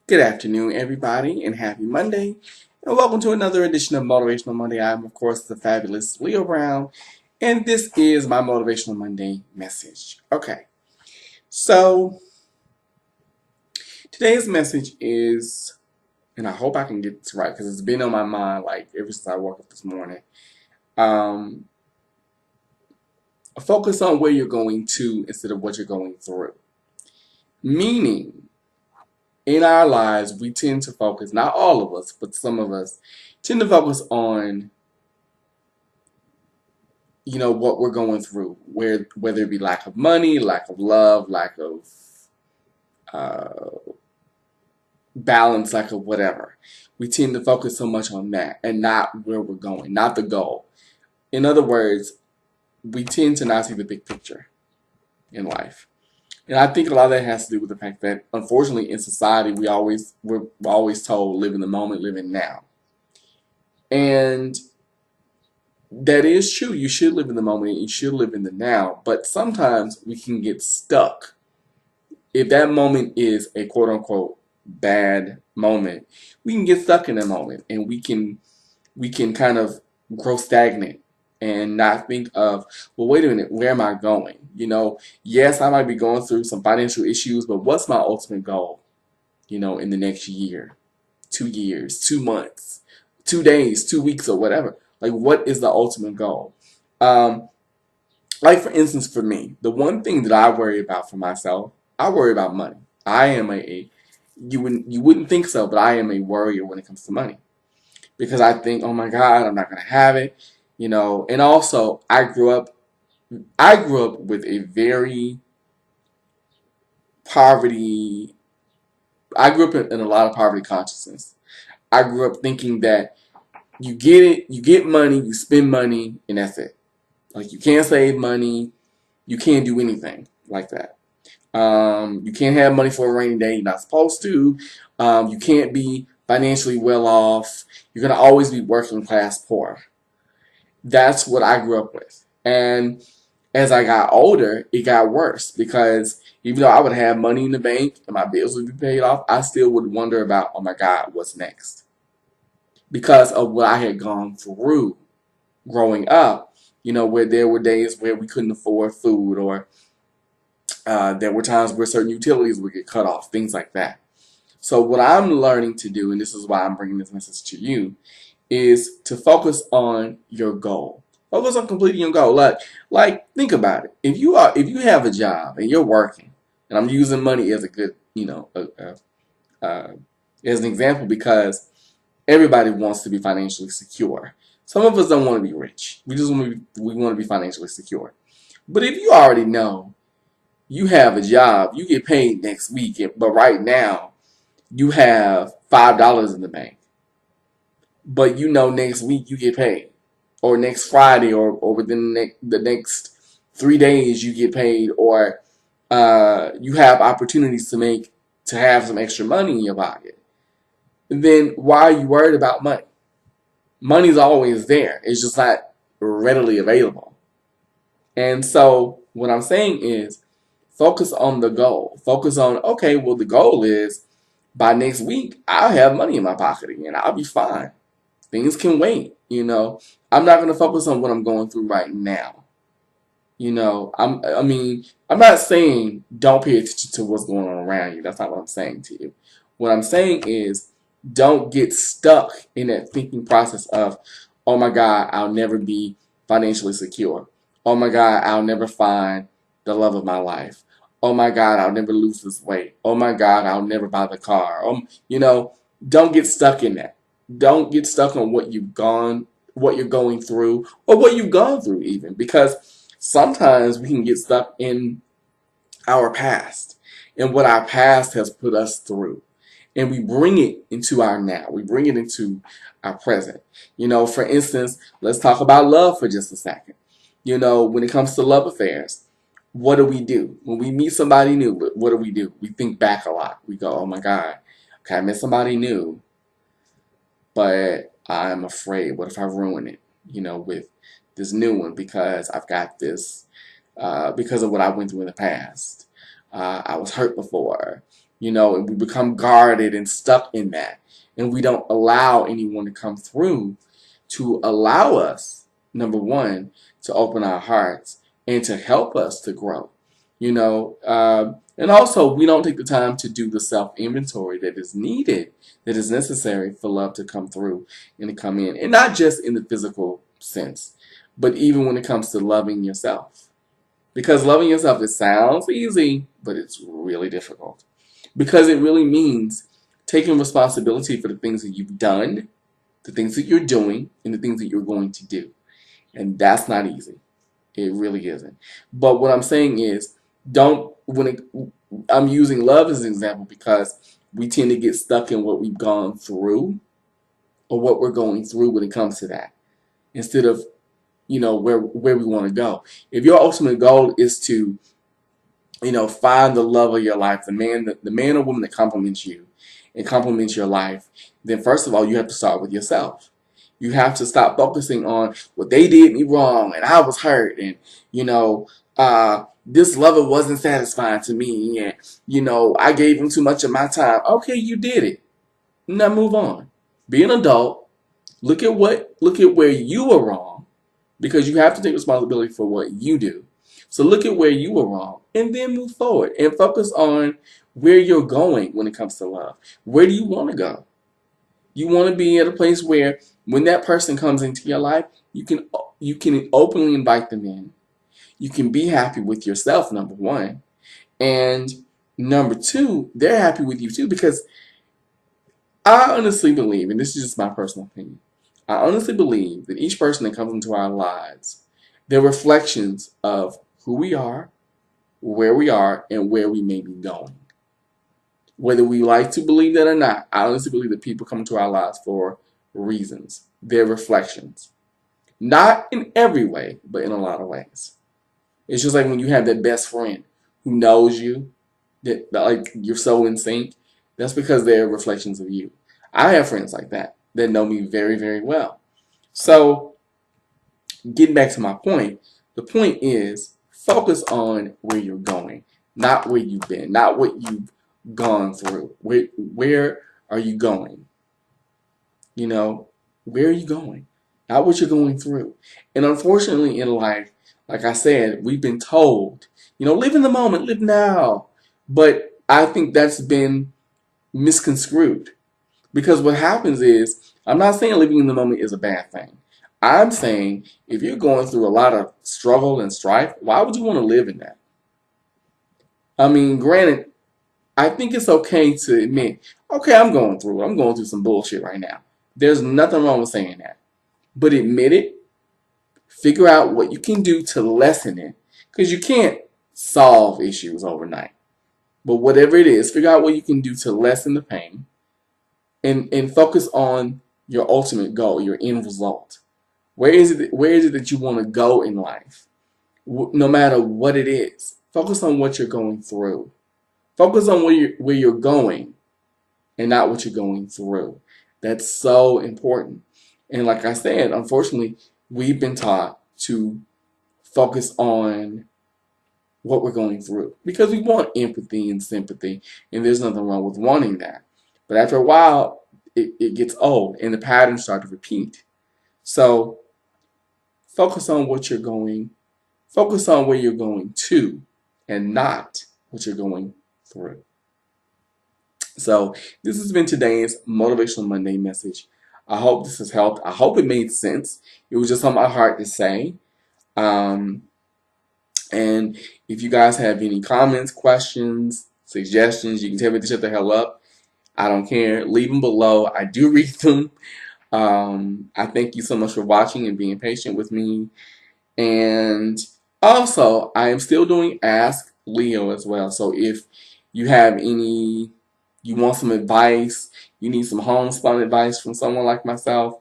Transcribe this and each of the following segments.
Good afternoon, everybody, and happy Monday. And welcome to another edition of Motivational Monday. I'm, of course, the fabulous Leo Brown, and this is my Motivational Monday message. Okay, so today's message is, and I hope I can get this right because it's been on my mind like ever since I woke up this morning. Um, Focus on where you're going to instead of what you're going through. Meaning, in our lives, we tend to focus, not all of us, but some of us, tend to focus on what we're going through, whether it be lack of money, lack of love, lack of uh, balance, lack of whatever. We tend to focus so much on that and not where we're going, not the goal. In other words, we tend to not see the big picture in life. And I think a lot of that has to do with the fact that, unfortunately, in society, we're always told live in the moment, live in now, and that is true. You should live in the moment. You should live in the now. But sometimes we can get stuck. If that moment is a quote unquote bad moment, we can get stuck in that moment, and we can kind of grow stagnant and not think of, well, wait a minute, where am I going? Yes, I might be going through some financial issues, but what's my ultimate goal? In the next year, 2 years, 2 months, 2 days, 2 weeks, or whatever. Like, what is the ultimate goal? Um, like for instance, for me, the one thing that I worry about for myself, I worry about money. I am you wouldn't think so, but I am a worrier when it comes to money because I think, oh my God, I'm not gonna have it, And also, I grew up with a very poverty. I grew up in a lot of poverty consciousness. I grew up thinking that you get it, you get money, you spend money, and that's it. Like you can't save money, you can't do anything like that. You can't have money for a rainy day. You're not supposed to. You can't be financially well off. You're gonna always be working class poor. That's what I grew up with. And as I got older, it got worse because even though I would have money in the bank and my bills would be paid off, I still would wonder about, oh my God, what's next? Because of what I had gone through growing up, where there were days where we couldn't afford food, or there were times where certain utilities would get cut off, things like that. So what I'm learning to do, and this is why I'm bringing this message to you, is to focus on your goal. Focus on completing your goal. Like think about it. If you have a job and you're working, and I'm using money as a good, uh, as an example because everybody wants to be financially secure. Some of us don't want to be rich. We want to be financially secure. But if you already know you have a job, you get paid next week, but right now you have $5 in the bank, but next week you get paid, or next Friday, or within the next 3 days you get paid, or you have opportunities to have some extra money in your pocket, then why are you worried about money? Money's always there. It's just not readily available. And so what I'm saying is focus on the goal. Focus on, okay, well, the goal is by next week, I'll have money in my pocket again. I'll be fine. Things can wait. I'm not going to focus on what I'm going through right now. I'm not saying don't pay attention to what's going on around you. That's not what I'm saying to you. What I'm saying is don't get stuck in that thinking process of, oh my God, I'll never be financially secure. Oh my God, I'll never find the love of my life. Oh my God, I'll never lose this weight. Oh my God, I'll never buy the car. Don't get stuck in that. Don't get stuck on what you're going through, or what you've gone through even, because sometimes we can get stuck in our past and what our past has put us through. And we bring it into our now. We bring it into our present. For instance, let's talk about love for just a second. When it comes to love affairs, what do we do? When we meet somebody new, what do? We think back a lot. We go, oh my God, okay, I met somebody new, but I'm afraid. What if I ruin it, with this new one because I've got this, because of what I went through in the past. I was hurt before. And we become guarded and stuck in that. And we don't allow anyone to come through to allow us, number one, to open our hearts and to help us to grow. And also we don't take the time to do the self-inventory that is needed, that is necessary for love to come through and to come in. And not just in the physical sense, but even when it comes to loving yourself. Because loving yourself, it sounds easy, but it's really difficult. Because it really means taking responsibility for the things that you've done, the things that you're doing, and the things that you're going to do. And that's not easy. It really isn't. But what I'm saying is, I'm using love as an example because we tend to get stuck in what we've gone through or what we're going through when it comes to that, instead of, where we want to go. If your ultimate goal is to, find the love of your life, the man or woman that compliments you and compliments your life, then first of all, you have to start with yourself. You have to stop focusing on what they did me wrong and I was hurt and, this lover wasn't satisfying to me and, I gave him too much of my time. Okay, you did it. Now move on. Be an adult. Look at where you were wrong, because you have to take responsibility for what you do. So look at where you were wrong and then move forward and focus on where you're going when it comes to love. Where do you want to go? You want to be at a place where when that person comes into your life, you can openly invite them in. You can be happy with yourself, number one. And number two, they're happy with you too, because I honestly believe, and this is just my personal opinion, I honestly believe that each person that comes into our lives, they're reflections of who we are, where we are, and where we may be going. Whether we like to believe that or not, I honestly believe that people come into our lives for reasons. They're reflections. Not in every way, but in a lot of ways. It's just like when you have that best friend who knows you, that like you're so in sync. That's because they're reflections of you. I have friends like that know me very, very well. So, getting back to my point, the point is focus on where you're going, not where you've been, not what you've gone through. Where are you going? Where are you going? Not what you're going through. And unfortunately in life, like I said, we've been told, live in the moment, live now. But I think that's been misconstrued. Because what happens is, I'm not saying living in the moment is a bad thing. I'm saying if you're going through a lot of struggle and strife, why would you want to live in that? I mean, granted, I think it's okay to admit, okay, I'm going through some bullshit right now. There's nothing wrong with saying that. But admit it, figure out what you can do to lessen it, because you can't solve issues overnight. But whatever it is, figure out what you can do to lessen the pain and focus on your ultimate goal, your end result. Where is it that you want to go in life? No matter what it is, focus on what you're going through. Focus on where you're going and not what you're going through. That's so important. And like I said, unfortunately, we've been taught to focus on what we're going through because we want empathy and sympathy, and there's nothing wrong with wanting that. But after a while, it gets old and the patterns start to repeat. So focus on where you're going to and not what you're going through. So this has been today's Motivational Monday message. I hope this has helped. I hope it made sense. It was just on my heart to say. And if you guys have any comments, questions, suggestions, you can tell me to shut the hell up. I don't care. Leave them below. I do read them. I thank you so much for watching and being patient with me. And also, I am still doing Ask Leo as well. So if you have you want some advice, you need some homespun advice from someone like myself,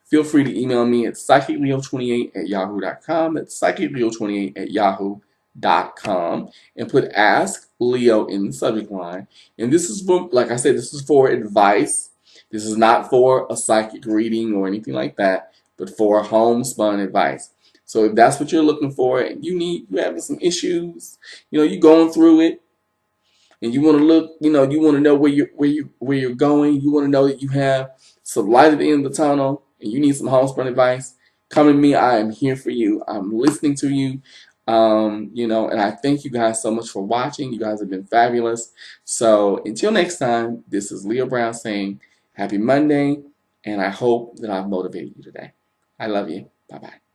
feel free to email me at psychicleo28@yahoo.com. That's psychicleo28@yahoo.com. And put Ask Leo in the subject line. And this is for, like I said, this is for advice. This is not for a psychic reading or anything like that, but for homespun advice. So if that's what you're looking for, and you're having some issues, you're going through it, and you want to look, you want to know where you're going. You want to know that you have some light at the end of the tunnel, and you need some homespun advice. Come to me. I am here for you. I'm listening to you. And I thank you guys so much for watching. You guys have been fabulous. So until next time, this is Leo Brown saying happy Monday, and I hope that I've motivated you today. I love you. Bye-bye.